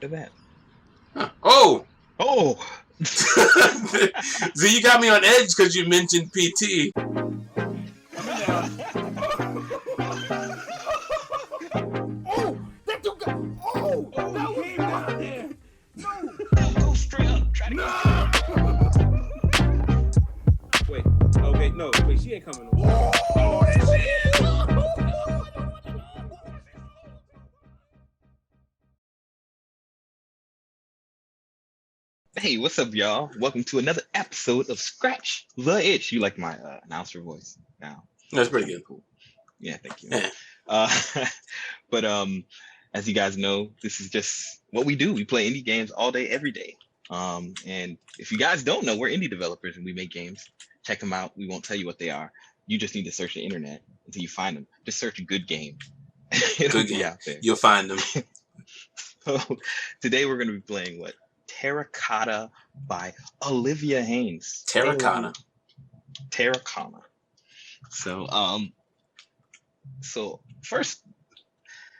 after that. Huh. Oh! Oh! See, you got me on edge because you mentioned PT. Oh! That dude got... Oh! That came down there! No! Go straight up. Try to Wait. Okay, no. Wait, she ain't coming over. Oh, there she is! Hey, what's up, y'all? Welcome to another episode of Scratch the Itch. You like my announcer voice now? That's pretty good. Cool. Yeah, thank you. Yeah. But as you guys know, this is just what we do. We play indie games all day, every day. And if you guys don't know, we're indie developers and we make games. Check them out. We won't tell you what they are. You just need to search the internet until you find them. Just search a good game. It'll Good be game. out there. You'll find them. So today we're going to be playing what? Terracotta by Olivia Haynes. Terracotta. Terracotta. So so first,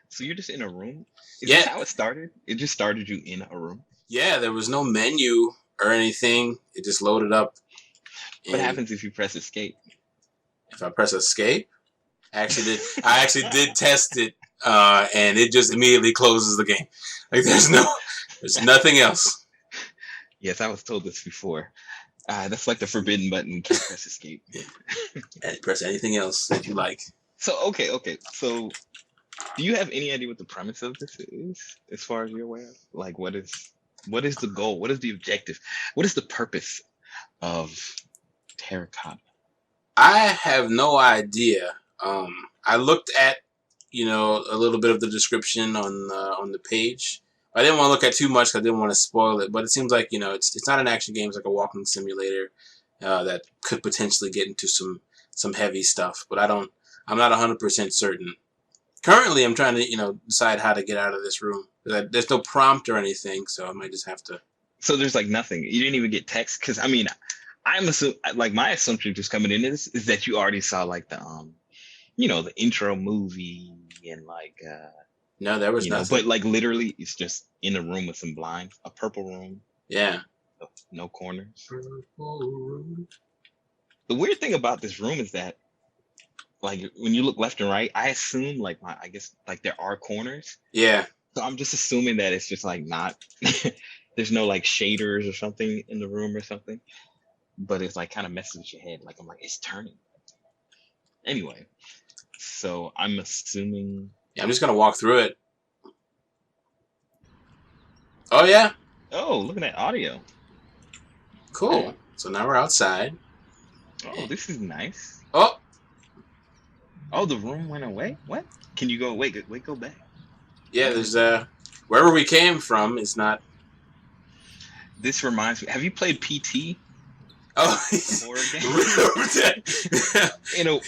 so you're just in a room? Is this how it started? It just started you in a room? Yeah, there was no menu or anything. It just loaded up. What happens if you press escape? If I press escape? I actually did test it, and it just immediately closes the game. Like there's nothing else. Yes, I was told this before. That's like the forbidden button. You can't press escape. Yeah. And press anything else that you like. So okay. So, do you have any idea what the premise of this is, as far as you're aware? Like, what is the goal? What is the objective? What is the purpose of Terracotta? I have no idea. I looked at, a little bit of the description on the page. I didn't want to look at too much because I didn't want to spoil it. But it seems like, it's not an action game. It's like a walking simulator that could potentially get into some heavy stuff. But I'm not 100% certain. Currently, I'm trying to, decide how to get out of this room. There's no prompt or anything, so I might just have to. So there's like nothing. You didn't even get text? Because, I mean, I'm assuming, like, my assumption just coming into this is that you already saw, like, the intro movie and, like, no, there was nothing. But, like, literally, it's just in a room with some blinds, a purple room. Yeah. No corners. Purple room. The weird thing about this room is that, like, when you look left and right, I assume, like, I guess, like, there are corners. Yeah. So I'm just assuming that it's just, like, not, there's no, like, shaders or something in the room or something. But it's, like, kind of messes with your head. Like, I'm like, it's turning. Anyway, so I'm assuming. Yeah, I'm just going to walk through it. Oh, yeah. Oh, look at that audio. Cool. So now we're outside. Oh, this is nice. Oh, the room went away? What? Can you go, wait, go back. Yeah, there's, wherever we came from is not. This reminds me, have you played PT? Oh, horror game?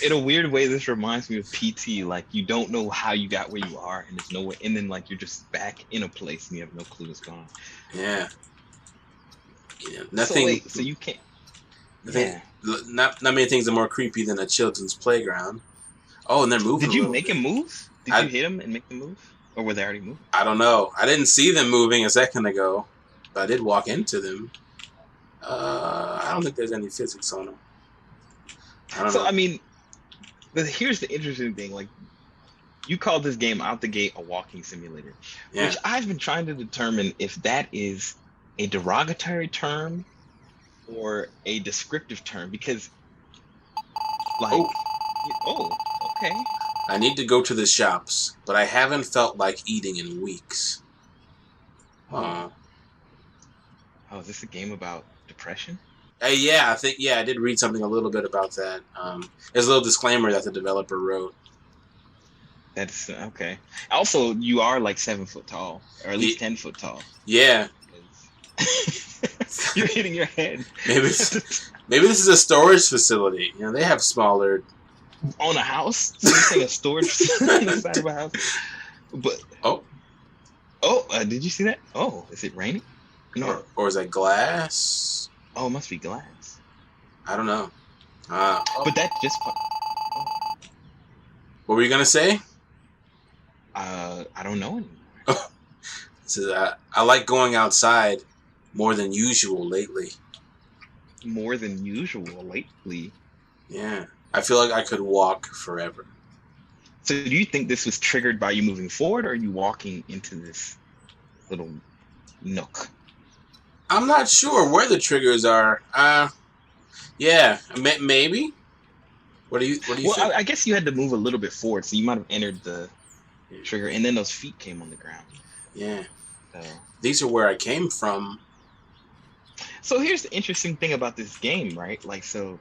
In a weird way, this reminds me of PT. Like, you don't know how you got where you are, and there's no way, and then like you're just back in a place and you have no clue what's going on. Yeah. Nothing. So you can't. Yeah. Not many things are more creepy than a children's playground. Oh, and they're moving. Did you make him move? Did you hit him and make them move, or were they already moving? I don't know. I didn't see them moving a second ago, but I did walk into them. I don't think there's any physics on them. I don't know. I mean, but here's the interesting thing. Like, you called this game out the gate a walking simulator, which I've been trying to determine if that is a derogatory term or a descriptive term, because, like, okay. I need to go to the shops, but I haven't felt like eating in weeks. Oh, is this a game about depression? Yeah, I did read something a little bit about that. There's a little disclaimer that the developer wrote. That's okay. Also, you are like 7 foot tall, or at least 10 foot tall. Yeah. You're hitting your head. Maybe this is a storage facility. They have smaller. On a house? So you're saying a storage on the side of a house? But did you see that? Oh, is it raining? No. Or is that glass? Oh, it must be glass. I don't know. But that just. What were you gonna say? I don't know anymore. So I like going outside more than usual lately. More than usual lately. Yeah. I feel like I could walk forever. So do you think this was triggered by you moving forward, or are you walking into this little nook? I'm not sure where the triggers are. Yeah, maybe. What do you Well, think? I guess you had to move a little bit forward, so you might have entered the trigger, and then those feet came on the ground. Yeah. So. These are where I came from. So here's the interesting thing about this game, right? Like, so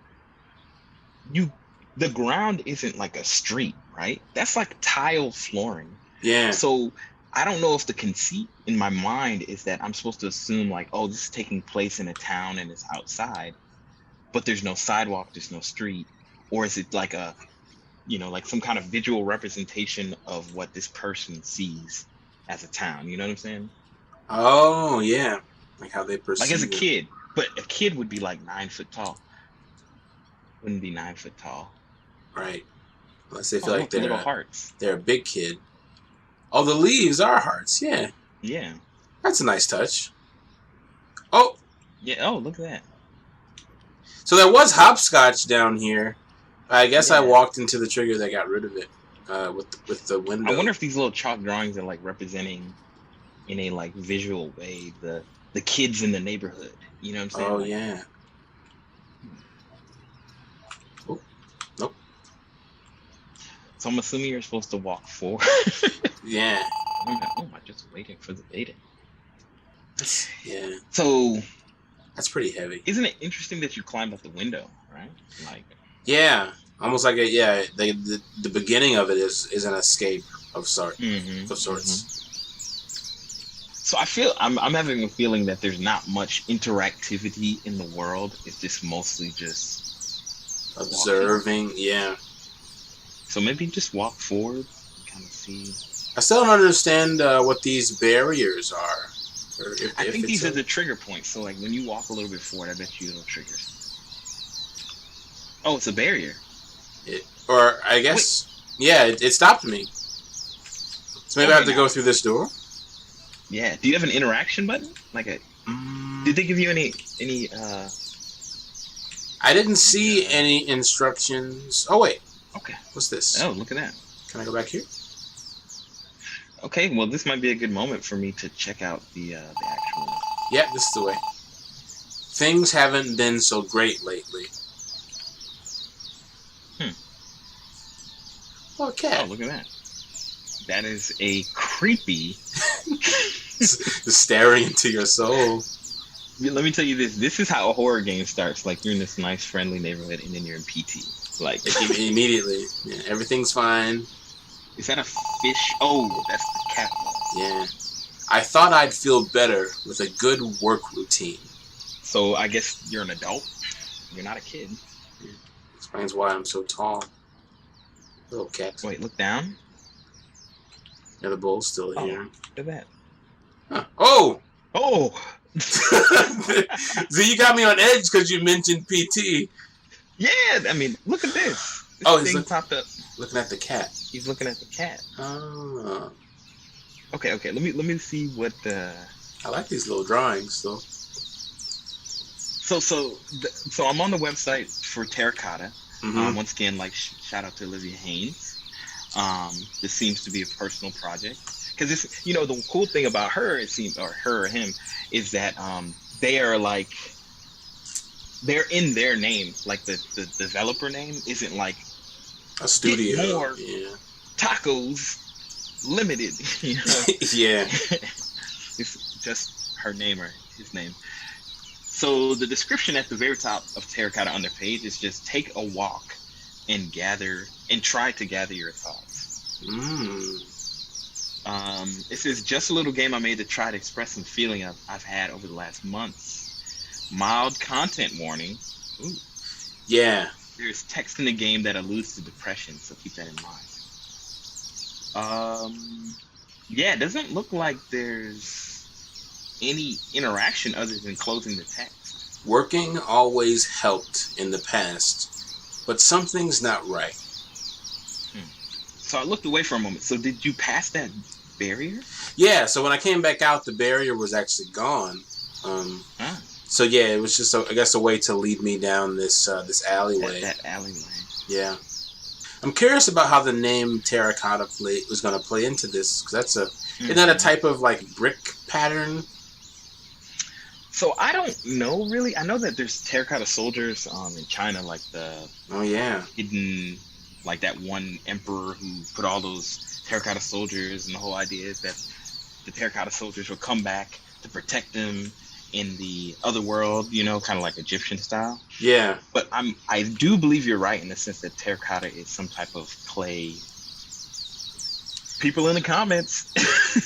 the ground isn't like a street, right? That's like tile flooring. Yeah. So I don't know if the conceit in my mind is that I'm supposed to assume like, oh, this is taking place in a town and it's outside, but there's no sidewalk, there's no street, or is it like a, like some kind of visual representation of what this person sees as a town? You know what I'm saying? Oh yeah, like how they perceive. Like as a kid, but a kid would be like 9 foot tall. Wouldn't be 9 foot tall. Right. Unless they feel like they're little hearts. They're a big kid. Oh, the leaves are hearts. Yeah. Yeah. That's a nice touch. Oh. Yeah. Oh, look at that. So there was hopscotch down here. I guess I walked into the trigger that got rid of it with the window. I wonder if these little chalk drawings are like representing, in a like visual way, the kids in the neighborhood. You know what I'm saying? Oh like, yeah. Oh. Nope. So I'm assuming you're supposed to walk forward. Yeah. I'm just waiting for the beta. Yeah. So that's pretty heavy. Isn't it interesting that you climbed out the window, right? Like. Yeah. Almost like the beginning of it is an escape of sorts. Mm-hmm. Mm-hmm. So I'm having a feeling that there's not much interactivity in the world. It's just mostly just observing. Walking. Yeah. So maybe just walk forward and kind of see. I still don't understand what these barriers are. I think these are the trigger points. So like when you walk a little bit forward, I bet you it'll trigger. Oh, it's a barrier. Or I guess, yeah, it stopped me. So maybe I have to go through this door. Yeah. Do you have an interaction button? Like did they give you any? I didn't see any instructions. Oh wait. Okay. What's this? Oh, look at that. Can I go back here? Okay. Well, this might be a good moment for me to check out the actual. Yeah, this is the way. Things haven't been so great lately. Oh, cat. Oh, look at that. That is a creepy. Staring into your soul. Let me tell you this. This is how a horror game starts. Like you're in this nice, friendly neighborhood, and then you're in PT. Like immediately. Yeah, everything's fine. Is that a fish? Oh, that's the cat. Yeah. I thought I'd feel better with a good work routine. So I guess you're an adult. You're not a kid. Yeah. Explains why I'm so tall. Little cat. Wait, look down. Yeah, the bowl's still here. Look at that. Huh. Oh! Oh! So you got me on edge because you mentioned PT. Yeah, I mean, look at this. This thing popped up. Looking at the cat. He's looking at the cat. Oh. Okay. Let me see what the. I like these little drawings, though. So I'm on the website for Terracotta. Mm-hmm. Once again, like shout out to Olivia Haynes. This seems to be a personal project because this, the cool thing about her, it seems, or her or him, is that they are like they're in their name. Like the developer name isn't like a studio. Get more yeah. Tacos Limited. Yeah. It's just her name or his name. So the description at the very top of Terracotta on their page is just take a walk and try to gather your thoughts. It says just a little game I made to try to express some feeling I've had over the last months. Mild content warning. Ooh. Yeah. There's text in the game that alludes to depression, so keep that in mind. Yeah, it doesn't look like there's any interaction other than closing the text. Working always helped in the past, but something's not right. So I looked away for a moment. So did you pass that barrier? Yeah, so when I came back out, the barrier was actually gone. So yeah, it was just, I guess, a way to lead me down this alleyway. That alleyway. Yeah. I'm curious about how the name Terracotta was going to play into this, because isn't that a type of like brick pattern? So I don't know really. I know that there's terracotta soldiers in China, like the hidden, like that one emperor who put all those terracotta soldiers, and the whole idea is that the terracotta soldiers will come back to protect them in the other world, you know, kind of like Egyptian style. Yeah. But I do believe you're right in the sense that terracotta is some type of clay. People in the comments,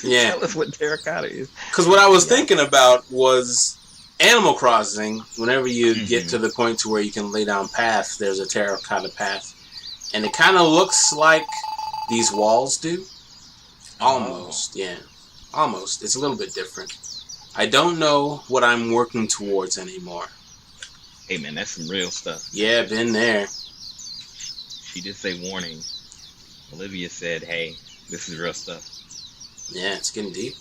tell us what terracotta is. Because what I was thinking about was Animal Crossing. Whenever you get to the point to where you can lay down paths, there's a terracotta path, and it kind of looks like these walls do. Almost, almost. It's a little bit different. I don't know what I'm working towards anymore. Hey man, that's some real stuff. Yeah, been there. She did say warning. Olivia said, hey, this is real stuff. Yeah, it's getting deep.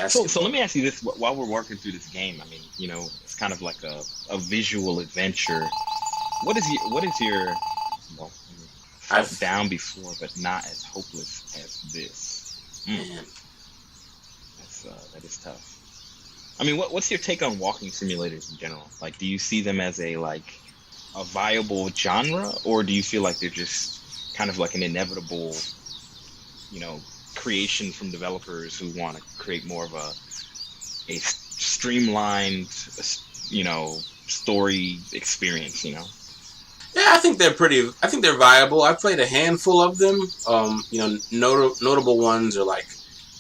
So let me ask you this, while we're working through this game, I mean, you know, it's kind of like a visual adventure. What is your well, I've down before, but not as hopeless as this. Man. That is tough. I mean, what's your take on walking simulators in general? Like, do you see them as a viable genre, or do you feel like they're just kind of like an inevitable, you know, creation from developers who want to create more of a streamlined, you know, story experience, you know? Yeah, I think they're viable. I've played a handful of them. You know, notable ones are like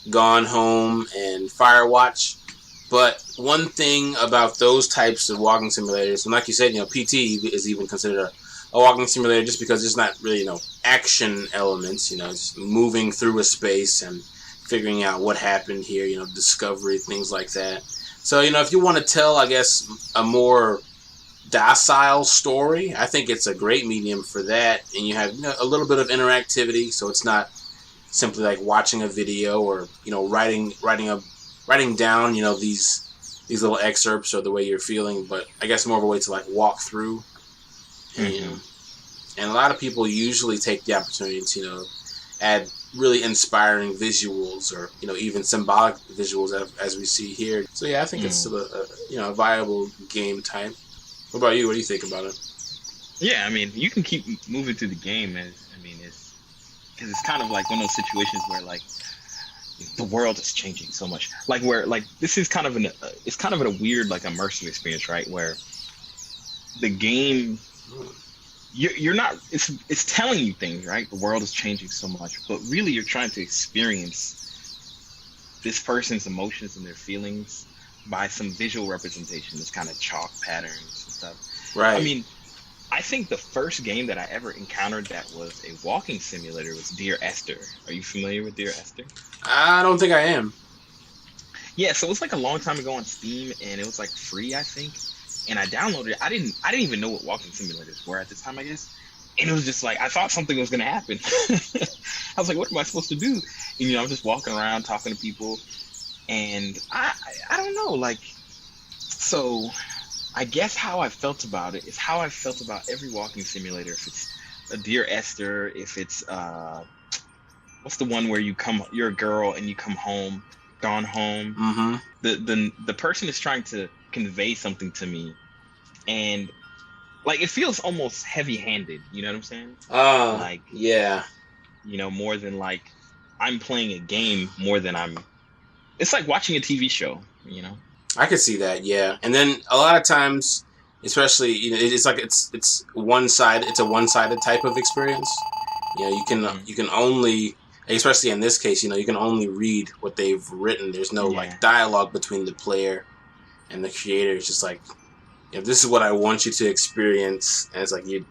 Gone Home and Firewatch. But one thing about those types of walking simulators, and like you said, you know, PT is even considered a walking simulator just because there's not really, you know, action elements, you know, just moving through a space and figuring out what happened here, you know, discovery, things like that. So, you know, if you want to tell, I guess, a more docile story, I think it's a great medium for that. And you have, you know, a little bit of interactivity, so it's not simply like watching a video or, you know, writing down, you know, these little excerpts or the way you're feeling, but I guess more of a way to like walk through. And a lot of people usually take the opportunity to, you know, add really inspiring visuals or, you know, even symbolic visuals as we see here. So yeah, I think it's still a viable game type. What about you? What do you think about it? Yeah, I mean, you can keep moving through the game because it's kind of like one of those situations where like the world is changing so much. Like where like this is kind of it's kind of a weird like immersive experience, right? Where the game you're not it's telling you things, right? The world is changing so much, but really you're trying to experience this person's emotions and their feelings by some visual representation, this kind of chalk patterns and stuff. Right. I mean, I think the first game that I ever encountered that was a walking simulator was Dear Esther. Are you familiar with Dear Esther? I don't think I am. Yeah, so it was like a long time ago on Steam, and it was like free, I think. And I downloaded it. I didn't even know what walking simulators were at this time, I guess. And it was just like I thought something was gonna happen. I was like, what am I supposed to do? And, you know, I'm just walking around talking to people, and I don't know, like, so. I guess how I felt about it is how I felt about every walking simulator. If it's a Dear Esther, if it's what's the one where you're a girl and you come home, Gone Home. Mm-hmm. The person is trying to convey something to me, and like it feels almost heavy-handed. You know what I'm saying? Like yeah, you know, more than like I'm playing a game, more than it's like watching a TV show. You know. I could see that, yeah. And then a lot of times, especially, you know, it's like it's one-sided. It's a one-sided type of experience. You know, you can only, especially in this case, you know, you can only read what they've written. There's no like dialogue between the player and the creator. It's just like, you know, this is what I want you to experience, and it's like you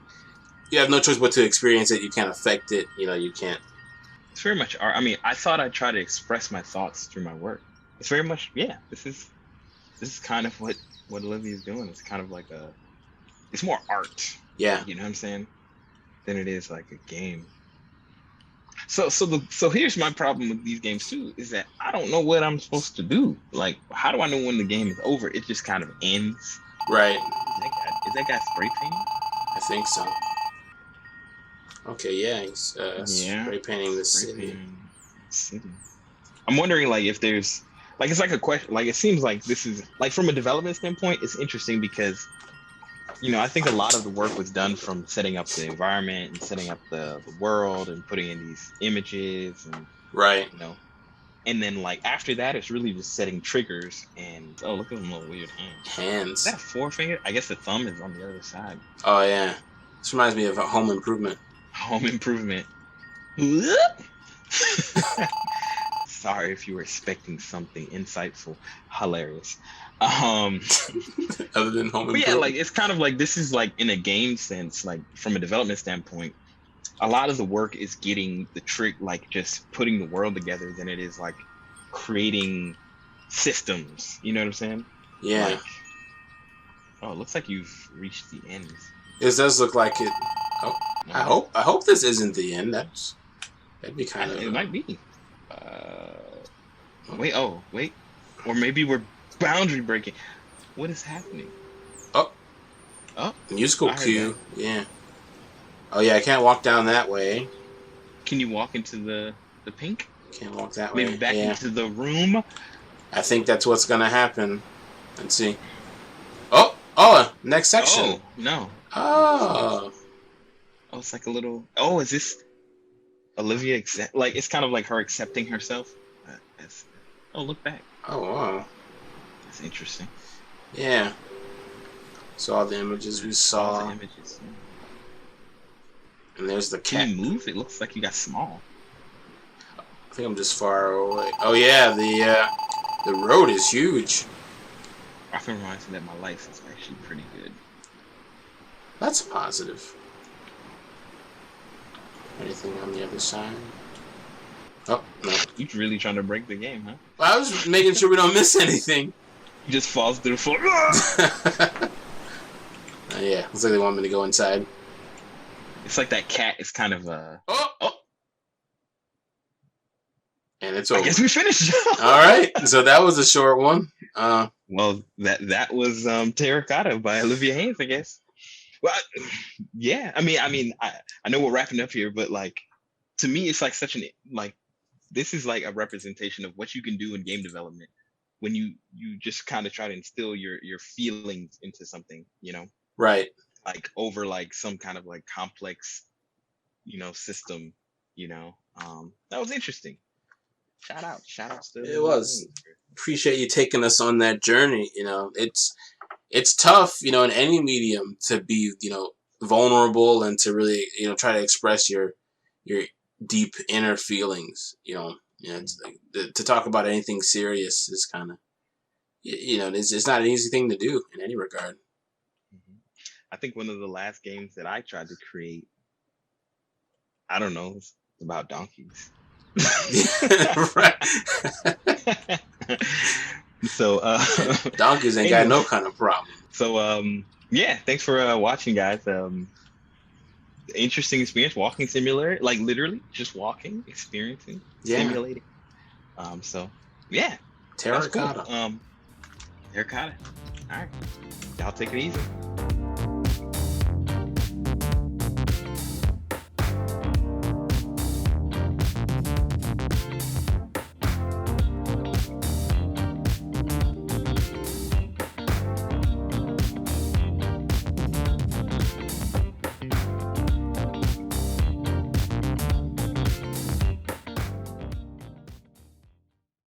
have no choice but to experience it. You can't affect it. You know, you can't. It's very much art. I mean, I thought I'd try to express my thoughts through my work. It's very much, This is kind of what Olivia's doing. It's kind of like it's more art. Yeah. You know what I'm saying? Than it is like a game. So here's my problem with these games too, is that I don't know what I'm supposed to do. Like, how do I know when the game is over? It just kind of ends. Right. Is that guy spray painting? I think so. Okay, yeah, he's Yeah. spray painting the Spray city. painting the city. I'm wondering, like, if there's like, it's like a question. Like, it seems like this is like, from a development standpoint, it's interesting because, I think a lot of the work was done from setting up the environment and setting up the world and putting in these images and Right. and then, like, after that, it's really just setting triggers. And oh, look at them little weird hands. Is Hands. that a forefinger? I guess the thumb is on the other side. Oh yeah. This reminds me of a Home Improvement. Home Improvement. Sorry if you were expecting something insightful, hilarious. Other than Home But Improvement. yeah, like, it's kind of like, this is like, in a game sense, like, from a development standpoint, a lot of the work is getting the trick, like, just putting the world together, than it is like creating systems. You know what I'm saying? Yeah. Like, oh, it looks like you've reached the end. It does look like it. Oh, I hope this isn't the end. That'd be kind of. It might be. Wait. Or maybe we're boundary breaking. What is happening? Oh, musical cue. Yeah. Oh yeah, I can't walk down that way. Can you walk into the pink? Can't walk that way. Maybe back yeah. into the room? I think that's what's gonna happen. Let's see. Next section. Oh, no. Oh. Oh, it's like a little... Oh, is this Olivia like, it's kind of like her accepting herself? Oh, look back. Oh, wow. That's interesting. Yeah. So all the images we saw. All the images. And there's the cat. Can you move? It looks like you got small. I think I'm just far away. Oh yeah, the road is huge. Often reminds me that my life is actually pretty good. That's positive. Anything on the other side? Oh, no. You're really trying to break the game, huh? Well, I was making sure we don't miss anything. He just falls through the floor. Yeah, looks like they want me to go inside. It's like that cat is kind of Oh! And it's over. I guess we finished. All right, so that was a short one. Well, that was Terracotta by Olivia Haynes, I guess. Well, yeah. I mean, I know we're wrapping up here, but, like, to me, it's like such an, like, this is like a representation of what you can do in game development when you just kind of try to instill your feelings into something, Right. like, over, like, some kind of, like, complex, system. That was interesting. Shout out to It was. Appreciate you taking us on that journey. It's tough, in any medium to be, vulnerable and to really, try to express your deep inner feelings. It's like, to talk about anything serious is kind of, it's not an easy thing to do in any regard. I think one of the last games that I tried to create, I don't know, it's about donkeys. Right. So donkeys ain't got no kind of problem. So yeah, thanks for watching, guys. Interesting experience, walking simulator, like, literally just walking, experiencing, simulating. So yeah, Terracotta. Cool. Terracotta. All right, y'all take it easy.